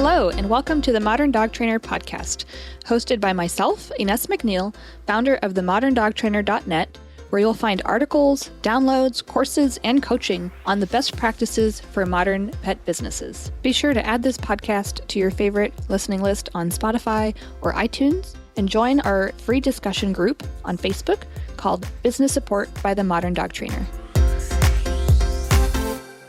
Hello, and welcome to the Modern Dog Trainer podcast, hosted by myself, Ines McNeil, founder of themoderndogtrainer.net, where you'll find articles, downloads, courses, and coaching on the best practices for modern pet businesses. Be sure to add this podcast to your favorite listening list on Spotify or iTunes, and join our free discussion group on Facebook called Business Support by the Modern Dog Trainer.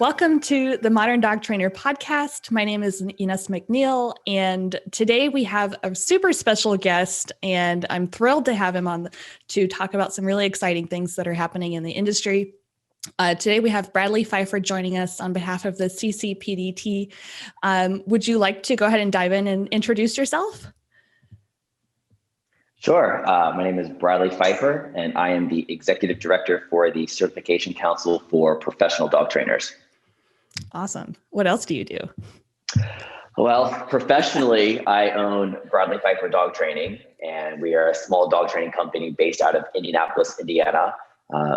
Welcome to the Modern Dog Trainer podcast. My name is Ines McNeil, and today we have a super special guest, and I'm thrilled to have him on to talk about some really exciting things that are happening in the industry. Today we have Bradley Phifer joining us on behalf of the CCPDT. Would you like to go ahead and dive in and introduce yourself? Sure. My name is Bradley Phifer, and I am the Executive Director for the Certification Council for Professional Dog Trainers. Awesome. What else do you do? Well, professionally, I own Bradley Phifer Dog Training, and we are a small dog training company based out of Indianapolis, Indiana.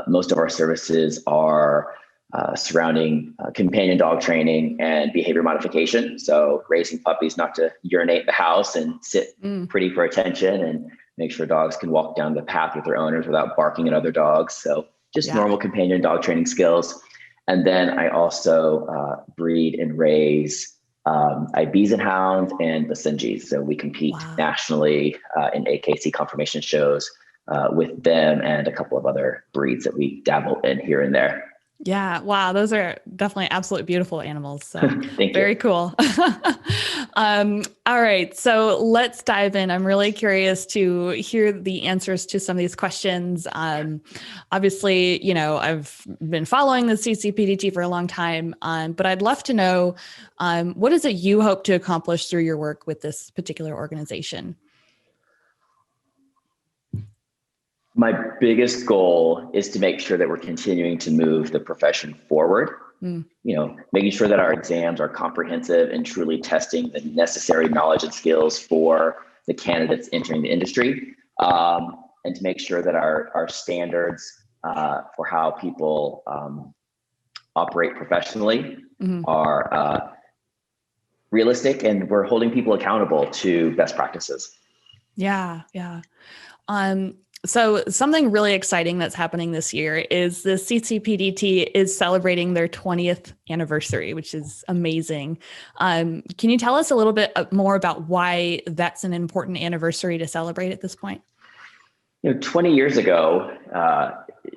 Most of our services are surrounding companion dog training and behavior modification. So raising puppies not to urinate in the house and sit pretty for attention, and make sure dogs can walk down the path with their owners without barking at other dogs. So just normal companion dog training skills. And then I also breed and raise IBs and hounds and Basenjis. So we compete nationally in AKC conformation shows with them and a couple of other breeds that we dabble in here and there. Yeah. Wow. Those are definitely absolutely beautiful animals. So Thank very you. Cool. All right. So let's dive in. I'm really curious to hear the answers to some of these questions. Obviously, I've been following the CCPDT for a long time, but I'd love to know, what is it you hope to accomplish through your work with this particular organization? My biggest goal is to make sure that we're continuing to move the profession forward. Making sure that our exams are comprehensive and truly testing the necessary knowledge and skills for the candidates entering the industry, and to make sure that our standards for how people operate professionally are realistic, and we're holding people accountable to best practices. Yeah. So something really exciting that's happening this year is the CCPDT is celebrating their 20th anniversary, which is amazing. Can you tell us a little bit more about why that's an important anniversary to celebrate at this point? 20 years ago,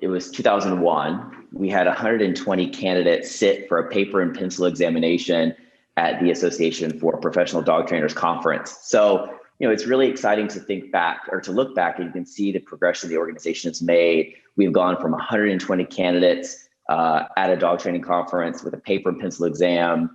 it was 2001. We had 120 candidates sit for a paper and pencil examination at the Association for Professional Dog Trainers conference. So it's really exciting to think back or to look back, and you can see the progression the organization has made. We've gone from 120 candidates at a dog training conference with a paper and pencil exam,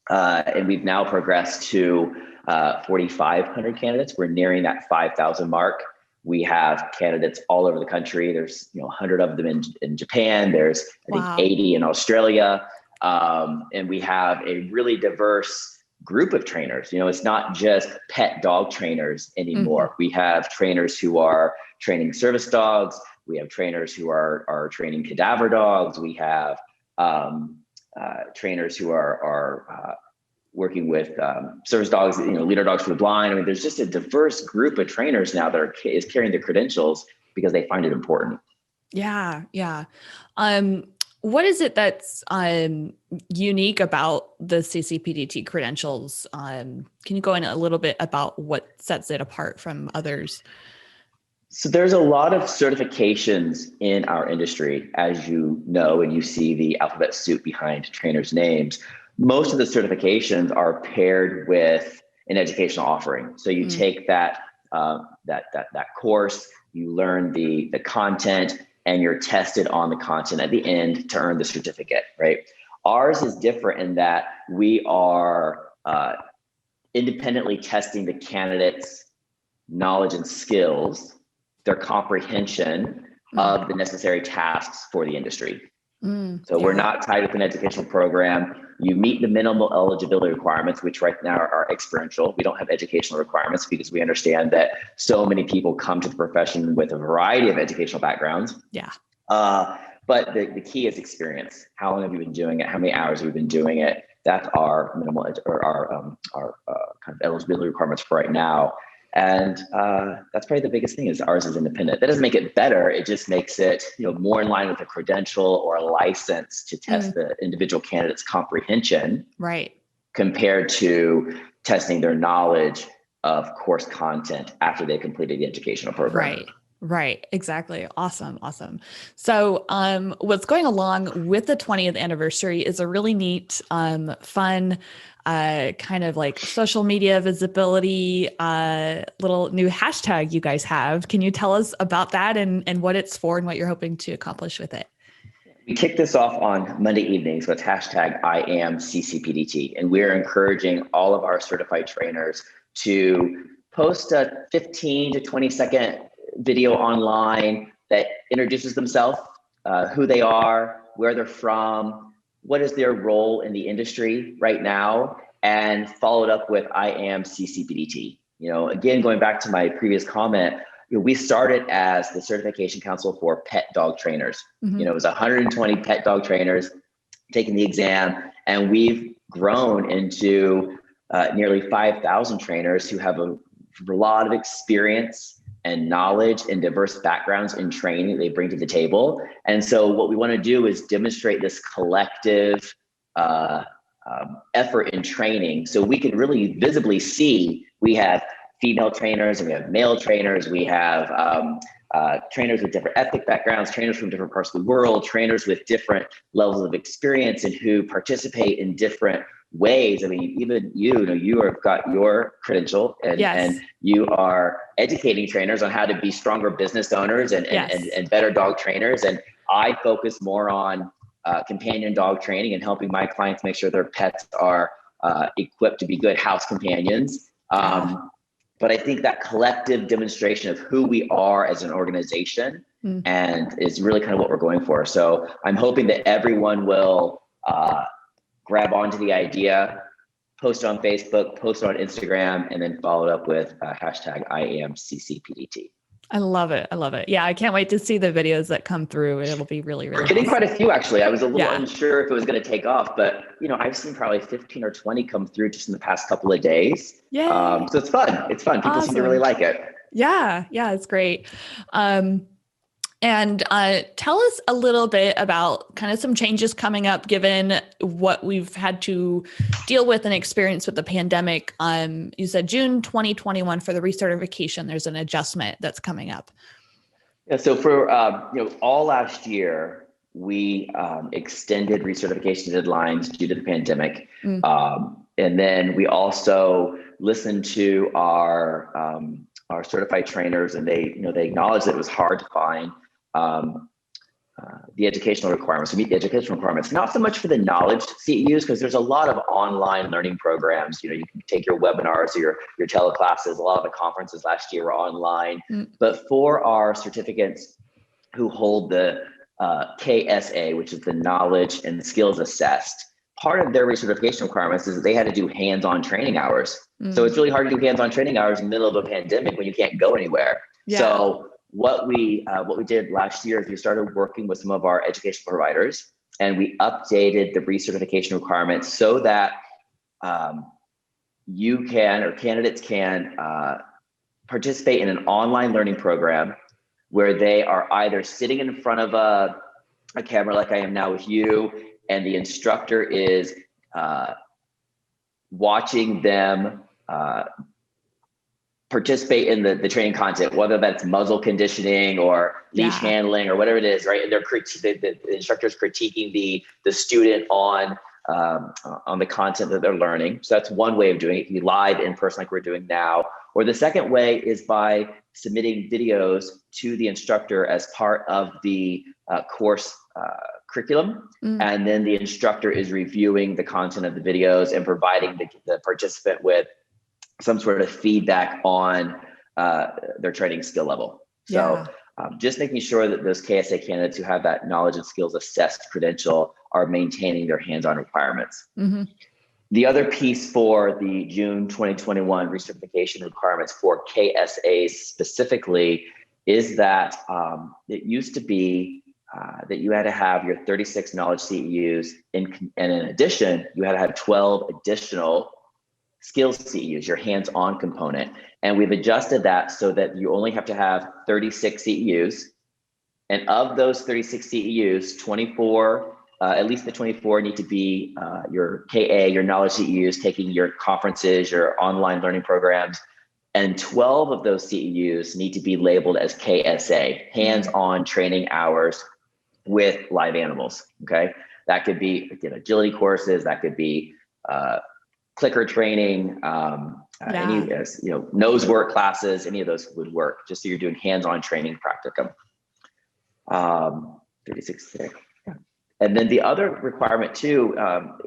and we've now progressed to 4,500 candidates. We're nearing that 5,000 mark. We have candidates all over the country. There's 100 of them in Japan. There's I think 80 in Australia, and we have a really diverse group of trainers. It's not just pet dog trainers anymore. We have trainers who are training service dogs. We have trainers who are training cadaver dogs. We have trainers who are working with service dogs, leader dogs for the blind. I mean, there's just a diverse group of trainers now that is carrying the credentials because they find it important. Yeah. What is it that's unique about the CCPDT credentials? Can you go in a little bit about what sets it apart from others? So there's a lot of certifications in our industry, as you know, and you see the alphabet soup behind trainers' names. Most of the certifications are paired with an educational offering. So you take that course, you learn the content, and you're tested on the content at the end to earn the certificate, right? Ours is different in that we are independently testing the candidate's knowledge and skills, their comprehension of the necessary tasks for the industry. So we're not tied with an educational program. You meet the minimal eligibility requirements, which right now are experiential. We don't have educational requirements because we understand that so many people come to the profession with a variety of educational backgrounds. But the key is experience. How long have you been doing it? How many hours have you been doing it? That's our minimal or our kind of eligibility requirements for right now. And that's probably the biggest thing is ours is independent. That doesn't make it better. It just makes it, more in line with a credential or a license to test the individual candidate's comprehension. Right. Compared to testing their knowledge of course content after they completed the educational program. Right. Exactly. Awesome. So, what's going along with the 20th anniversary is a really neat, fun, kind of like social media visibility, little new hashtag you guys have. Can you tell us about that and what it's for and what you're hoping to accomplish with it? We kicked this off on Monday evenings with hashtag I am CCPDT, and we're encouraging all of our certified trainers to post a 15 to 20-second video online that introduces themselves, who they are, where they're from, what is their role in the industry right now, and followed up with I am CCPDT. Again, going back to my previous comment, we started as the Certification Council for Pet Dog Trainers. It was 120 pet dog trainers taking the exam, and we've grown into nearly 5,000 trainers who have a lot of experience and knowledge and diverse backgrounds in training they bring to the table. And so what we want to do is demonstrate this collective effort in training so we can really visibly see we have female trainers and we have male trainers, we have trainers with different ethnic backgrounds, trainers from different parts of the world, trainers with different levels of experience and who participate in different ways. I mean, even you have got your credential and you are educating trainers on how to be stronger business owners and better dog trainers. And I focus more on companion dog training and helping my clients make sure their pets are equipped to be good house companions. But I think that collective demonstration of who we are as an organization and is really kind of what we're going for. So I'm hoping that everyone will grab onto the idea, post it on Facebook, post it on Instagram, and then follow it up with hashtag I am CCPDT. I love it. Yeah, I can't wait to see the videos that come through. It'll be really, really We're getting awesome. quite a few, actually. I was a little unsure if it was going to take off, but I've seen probably 15 or 20 come through just in the past couple of days. So it's fun. People seem to really like it. Yeah, it's great. And tell us a little bit about kind of some changes coming up, given what we've had to deal with and experience with the pandemic. You said June 2021 for the recertification, there's an adjustment that's coming up. Yeah, so for all last year, we extended recertification deadlines due to the pandemic. And then we also listened to our certified trainers, and they acknowledged that it was hard to find the educational requirements, to meet the educational requirements, not so much for the knowledge CEUs, because there's a lot of online learning programs. You can take your webinars or your teleclasses. A lot of the conferences last year were online. But for our certificates who hold the KSA, which is the knowledge and skills assessed, part of their recertification requirements is that they had to do hands-on training hours. So it's really hard to do hands-on training hours in the middle of a pandemic when you can't go anywhere. So what we did last year is we started working with some of our education providers, and we updated the recertification requirements so that you can, or candidates can, participate in an online learning program where they are either sitting in front of a camera like I am now with you, and the instructor is watching them participate in the training content, whether that's muzzle conditioning or leash handling or whatever it is, right? And the instructor's critiquing the student on the content that they're learning. So that's one way of doing it. It can be live in person like we're doing now. Or the second way is by submitting videos to the instructor as part of the course curriculum. And then the instructor is reviewing the content of the videos and providing the participant with some sort of feedback on their training skill level. So just making sure that those KSA candidates who have that knowledge and skills assessed credential are maintaining their hands-on requirements. The other piece for the June 2021 recertification requirements for KSAs specifically is that it used to be that you had to have your 36 knowledge CEUs, and in addition, you had to have 12 additional skills CEUs, your hands-on component. And we've adjusted that so that you only have to have 36 CEUs. And of those 36 CEUs, 24, at least the 24 need to be your KA, your knowledge CEUs, taking your conferences, your online learning programs. And 12 of those CEUs need to be labeled as KSA, hands-on training hours with live animals, okay? That could be agility courses, that could be clicker training, any nose work classes, any of those would work, just so you're doing hands-on training practicum. 36. And then the other requirement too,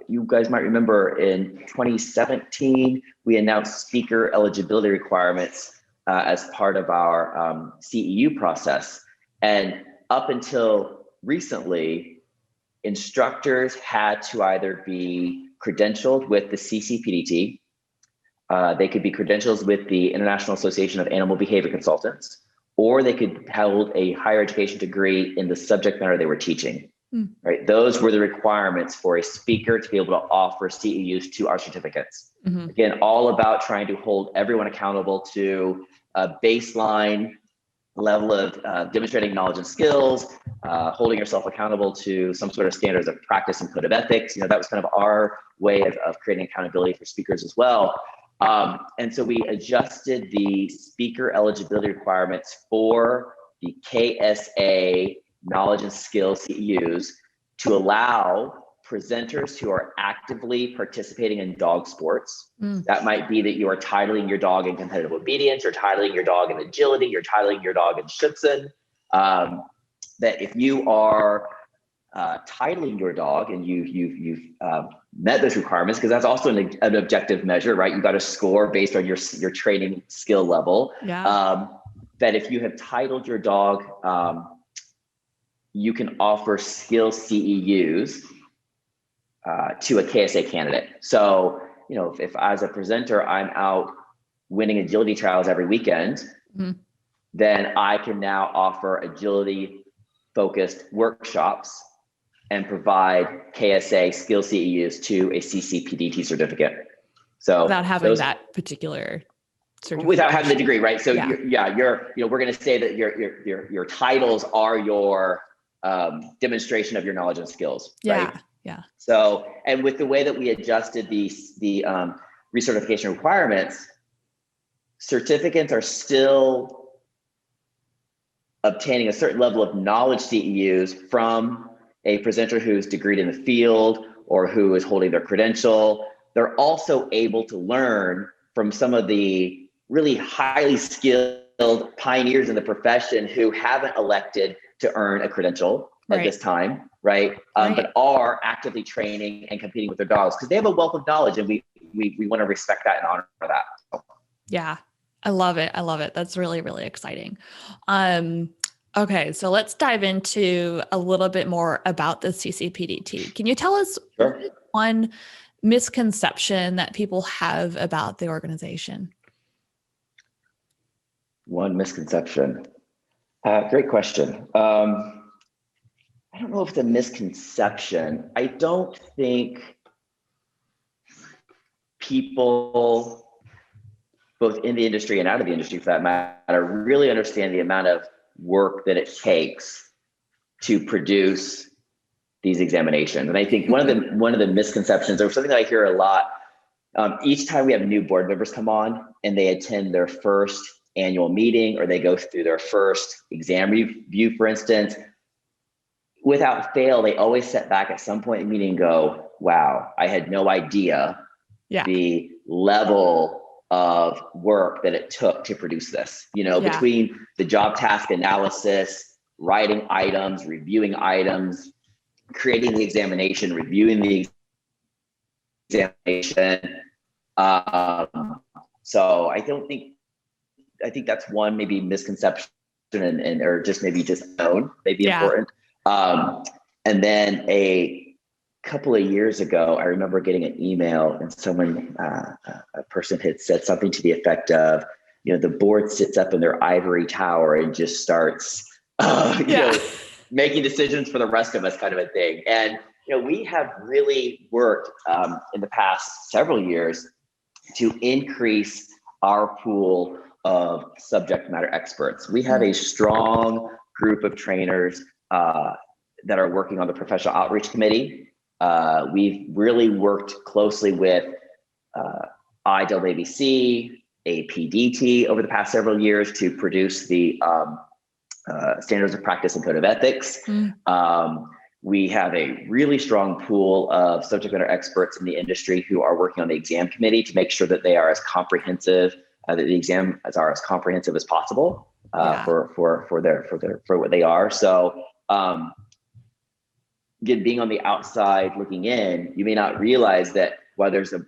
you guys might remember in 2017, we announced speaker eligibility requirements as part of our CEU process. And up until recently, instructors had to either be credentialed with the CCPDT, they could be credentialed with the International Association of Animal Behavior Consultants, or they could hold a higher education degree in the subject matter they were teaching. Right? Those were the requirements for a speaker to be able to offer CEUs to our certificates. Again, all about trying to hold everyone accountable to a baseline level of demonstrating knowledge and skills, holding yourself accountable to some sort of standards of practice and code of ethics. That was kind of our way of creating accountability for speakers as well. And so we adjusted the speaker eligibility requirements for the KSA knowledge and skill CEUs to allow presenters who are actively participating in dog sports. That might be that you are titling your dog in competitive obedience, you're titling your dog in agility, you're titling your dog in Schutzen. That if you are titling your dog and you've met those requirements, because that's also an objective measure, right? You got to score based on your training skill level. That if you have titled your dog, you can offer skill CEUs to a KSA candidate. So, if as a presenter, I'm out winning agility trials every weekend, then I can now offer agility focused workshops and provide KSA skill CEUs to a CCPDT certificate. So without having that particular certificate. Without having the degree, right? So we're going to say that your titles are your demonstration of your knowledge and skills, right? Yeah. So, and with the way that we adjusted the recertification requirements, certificates are still obtaining a certain level of knowledge CEUs from a presenter who's degreed in the field or who is holding their credential. They're also able to learn from some of the really highly skilled pioneers in the profession who haven't elected to earn a credential at this time, right? But are actively training and competing with their dogs because they have a wealth of knowledge, and we want to respect that and honor that. So. Yeah, I love it. That's really, really exciting. Okay, so let's dive into a little bit more about the CCPDT. Can you tell us one misconception that people have about the organization? One misconception. Great question. I don't know if it's a misconception. I don't think people, both in the industry and out of the industry for that matter, really understand the amount of work that it takes to produce these examinations. And I think one of the misconceptions, or something that I hear a lot, each time we have new board members come on and they attend their first annual meeting or they go through their first exam review, for instance, without fail, they always sit back at some point in the meeting and go, wow, I had no idea the level of work that it took to produce this, between the job task analysis, writing items, reviewing items, creating the examination, reviewing the examination. So I think that's one maybe misconception and or just maybe just known, maybe important. And then a couple of years ago, I remember getting an email and someone, a person had said something to the effect of, the board sits up in their ivory tower and just starts, making decisions for the rest of us kind of a thing. And, we have really worked in the past several years to increase our pool of subject matter experts. We have a strong group of trainers that are working on the professional outreach committee. We've really worked closely with IAABC, APDT over the past several years to produce the standards of practice and code of ethics. We have a really strong pool of subject matter experts in the industry who are working on the exam committee to make sure that they are as comprehensive, that the exams are as comprehensive as possible for what they are. So again, being on the outside looking in, you may not realize that while there's a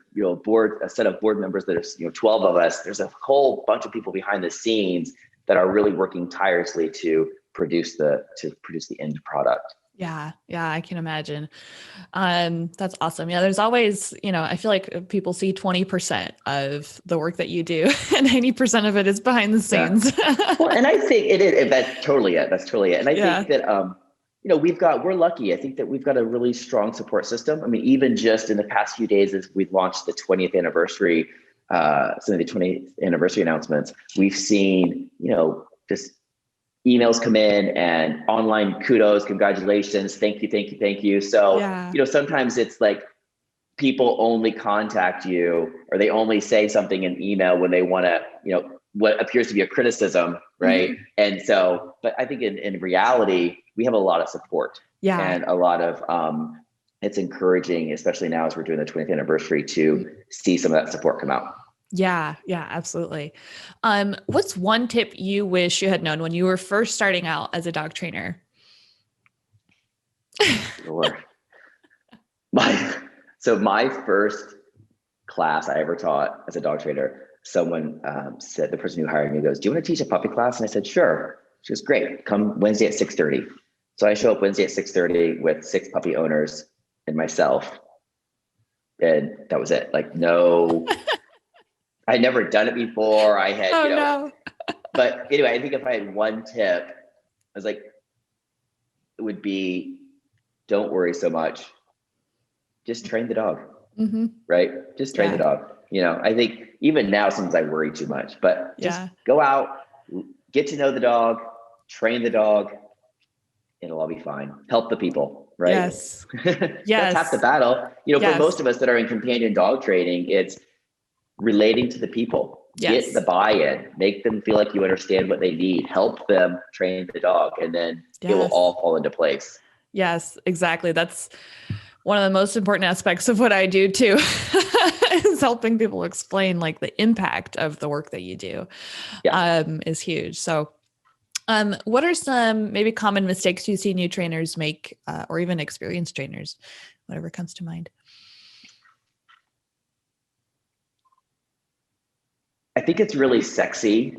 set of board members that are 12 of us, there's a whole bunch of people behind the scenes that are really working tirelessly to produce the end product. Yeah, I can imagine. That's awesome. Yeah, there's always, I feel like people see 20% of the work that you do, and 90% of it is behind the scenes. Yeah. Well, and I think it is. That's totally it. And I think that we're lucky. I think that we've got a really strong support system. I mean, even just in the past few days, as we've launched the 20th anniversary, some of the 20th anniversary announcements, we've seen, just emails come in and online kudos, congratulations, thank you. So, sometimes it's like people only contact you, or they only say something in email when they want to, what appears to be a criticism, right? Mm-hmm. And so, but I think in reality, we have a lot of support and a lot of, it's encouraging, especially now as we're doing the 20th anniversary, to see some of that support come out. Yeah, absolutely. What's one tip you wish you had known when you were first starting out as a dog trainer? Lord. My first class I ever taught as a dog trainer, someone said, the person who hired me goes, "Do you want to teach a puppy class?" And I said, "Sure." She goes, "Great. Come Wednesday at 6:30. So I show up Wednesday at 6:30 with 6 puppy owners and myself. And that was it. Like, no, I'd never done it before. I had, no. But anyway, I think if I had one tip, I was like, it would be, don't worry so much. Just train the dog, right? Just train the dog. I think even now, sometimes I worry too much, but just go out, get to know the dog, train the dog, it'll all be fine. Help the people, right? Yes. That's half the battle. For most of us that are in companion dog training, it's relating to the people. Get the buy-in, make them feel like you understand what they need, help them train the dog, and then it will all fall into place. Yes, exactly. That's one of the most important aspects of what I do too, is helping people explain like the impact of the work that you do is huge. So what are some maybe common mistakes you see new trainers make, or even experienced trainers, whatever comes to mind? I think it's really sexy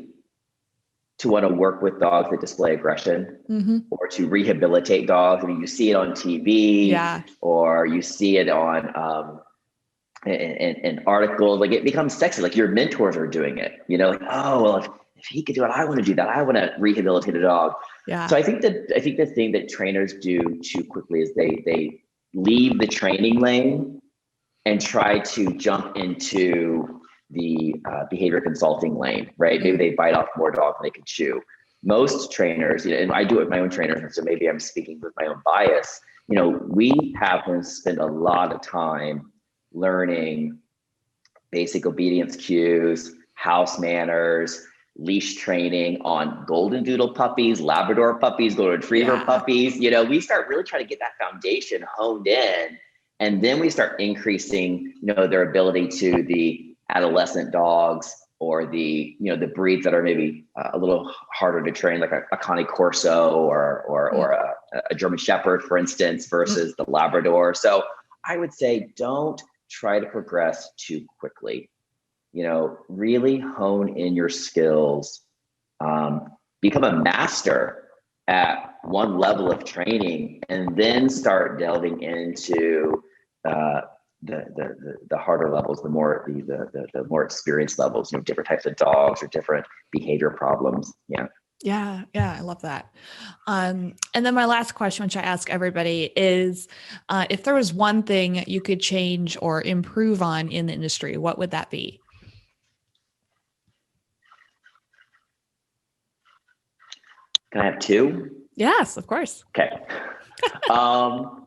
to want to work with dogs that display aggression, or to rehabilitate dogs. I mean, you see it on TV, or you see it on in articles. Like, it becomes sexy. Like, your mentors are doing it. Like, oh well, if he could do it, I want to do that. I want to rehabilitate a dog. Yeah. So I think the thing that trainers do too quickly is they leave the training lane and try to jump into the behavior consulting lane, right? Maybe they bite off more dog than they can chew. Most trainers, and I do it with my own trainers, so maybe I'm speaking with my own bias. We have them spend a lot of time learning basic obedience cues, house manners, leash training on golden doodle puppies, Labrador puppies, golden retriever puppies. We start really trying to get that foundation honed in, and then we start increasing, their ability to the adolescent dogs, or the breeds that are maybe a little harder to train, like a Cane Corso or a German Shepherd, for instance, versus the Labrador. So I would say, don't try to progress too quickly. Really hone in your skills, become a master at one level of training, and then start delving into the harder levels, the more experienced levels, different types of dogs or different behavior problems. Yeah. Yeah. I love that. And then my last question, which I ask everybody is, if there was one thing you could change or improve on in the industry, what would that be? Can I have two? Yes, of course. Okay. Um,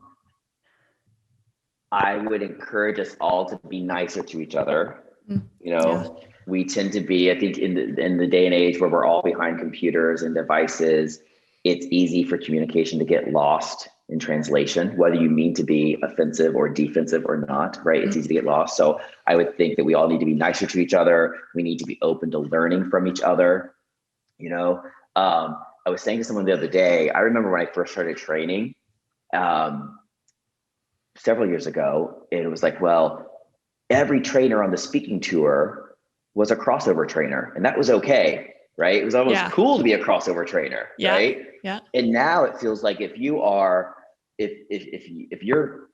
I would encourage us all to be nicer to each other. You Yeah. know, we tend to be, I think, in the day and age where we're all behind computers and devices, it's easy for communication to get lost in translation, whether you mean to be offensive or defensive or not, right? It's easy to get lost. So I would think that we all need to be nicer to each other. We need to be open to learning from each other. You know, I was saying to someone the other day, I remember when I first started training, um, several years ago, it was like, well, every trainer on the speaking tour was a crossover trainer, and that was okay, right? It was almost cool to be a crossover trainer, right? Yeah. And now it feels like if you are, if you're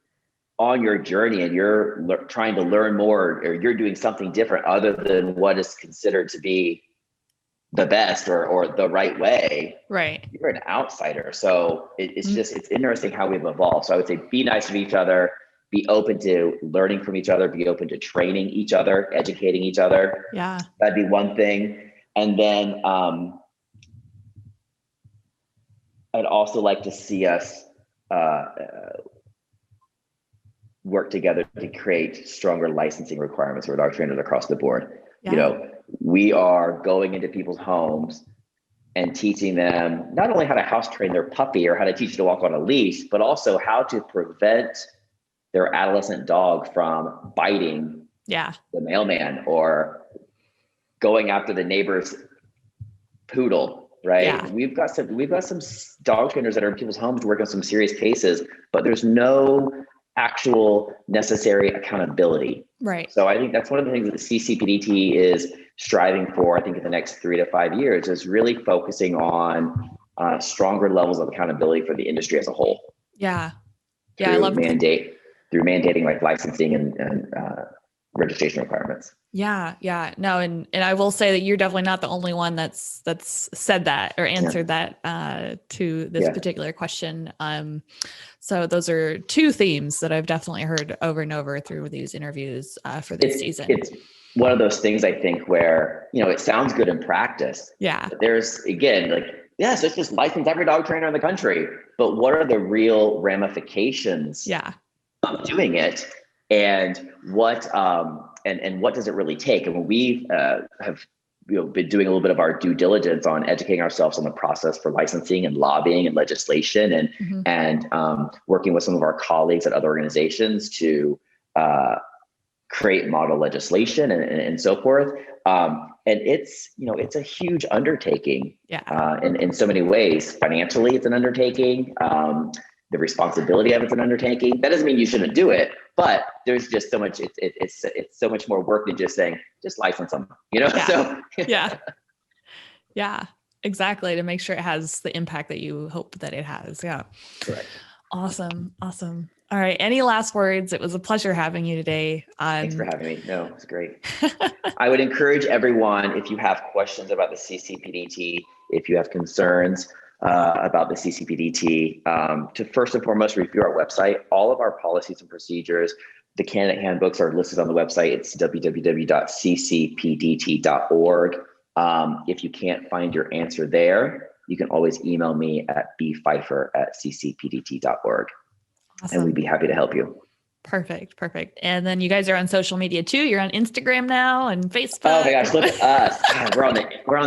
on your journey and you're trying to learn more, or you're doing something different other than what is considered to be the best or the right way, Right. you're an outsider. So it's interesting how we've evolved. So I would say be nice to each other, be open to learning from each other, be open to training each other, educating each other. Yeah. That'd be one thing. And then I'd also like to see us work together to create stronger licensing requirements for dog trainers across the board. Yeah. You know, we are going into people's homes and teaching them not only how to house train their puppy or how to teach it to walk on a leash, but also how to prevent their adolescent dog from biting the mailman or going after the neighbor's poodle, right? Yeah. We've got some dog trainers that are in people's homes working on some serious cases, but there's no actual necessary accountability. Right. So I think that's one of the things that the CCPDT is striving for, I think, in the next 3 to 5 years, is really focusing on stronger levels of accountability for the industry as a whole. Yeah. Yeah. Through mandating like licensing and registration requirements. Yeah. Yeah. No. And I will say that you're definitely not the only one that's said that or answered that to this particular question. So those are two themes that I've definitely heard over and over through these interviews for this season. It's one of those things, I think, where, you know, it sounds good in practice. Yeah. But there's, again, like, yes, let's just license every dog trainer in the country. But what are the real ramifications of doing it? And what and what does it really take? And when we have been doing a little bit of our due diligence on educating ourselves on the process for licensing and lobbying and legislation, and working with some of our colleagues at other organizations to create model legislation and so forth. And it's, you know, it's a huge undertaking in so many ways. Financially, it's an undertaking. The responsibility of it's an undertaking. That doesn't mean you shouldn't do it, but there's just so much, it's so much more work than just saying, just license them, you know? So yeah, exactly. To make sure it has the impact that you hope that it has. Yeah. Correct. Awesome. All right. Any last words? It was a pleasure having you today. Thanks for having me. No, it's great. I would encourage everyone, if you have questions about the CCPDT, if you have concerns about the CCPDT, to first and foremost review our website. All of our policies and procedures, the candidate handbooks are listed on the website. It's www.ccpdt.org. If you can't find your answer there, you can always email me at bphifer@ccpdt.org. Awesome. And we'd be happy to help you. Perfect. And then you guys are on social media too. You're on Instagram now and Facebook. Oh my gosh, look at us. God, we're on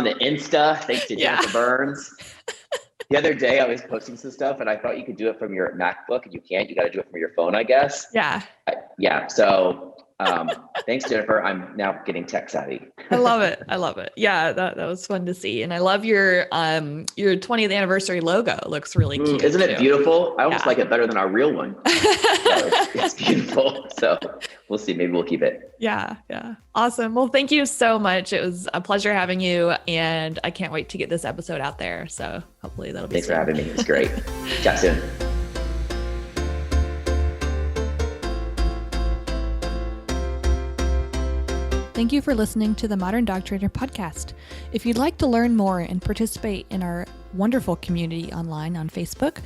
the Insta, thanks to Jennifer Burns. The other day I was posting some stuff and I thought you could do it from your MacBook, and you can't. You got to do it from your phone, I guess. Yeah. So thanks, Jennifer. I'm now getting tech savvy. I love it. Yeah, that was fun to see. And I love your 20th anniversary logo. It looks really cute. Isn't it beautiful? I almost like it better than our real one. So it's beautiful. So we'll see. Maybe we'll keep it. Yeah. Awesome. Well, thank you so much. It was a pleasure having you, and I can't wait to get this episode out there. So hopefully that'll be Thanks for having me. It was great. Chat soon. Thank you for listening to the Modern Dog Trainer podcast. If you'd like to learn more and participate in our wonderful community online on Facebook,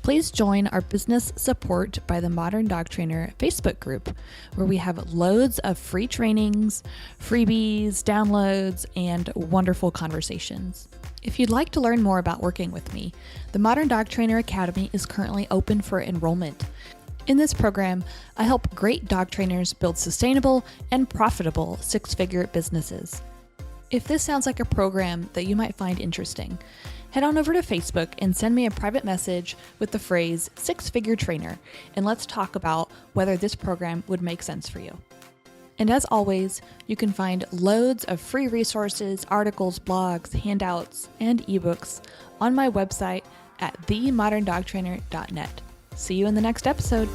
please join our Business Support by the Modern Dog Trainer Facebook group, where we have loads of free trainings, freebies, downloads, and wonderful conversations. If you'd like to learn more about working with me, the Modern Dog Trainer Academy is currently open for enrollment. In this program, I help great dog trainers build sustainable and profitable six-figure businesses. If this sounds like a program that you might find interesting, head on over to Facebook and send me a private message with the phrase six-figure trainer, and let's talk about whether this program would make sense for you. And as always, you can find loads of free resources, articles, blogs, handouts, and ebooks on my website at themoderndogtrainer.net. See you in the next episode.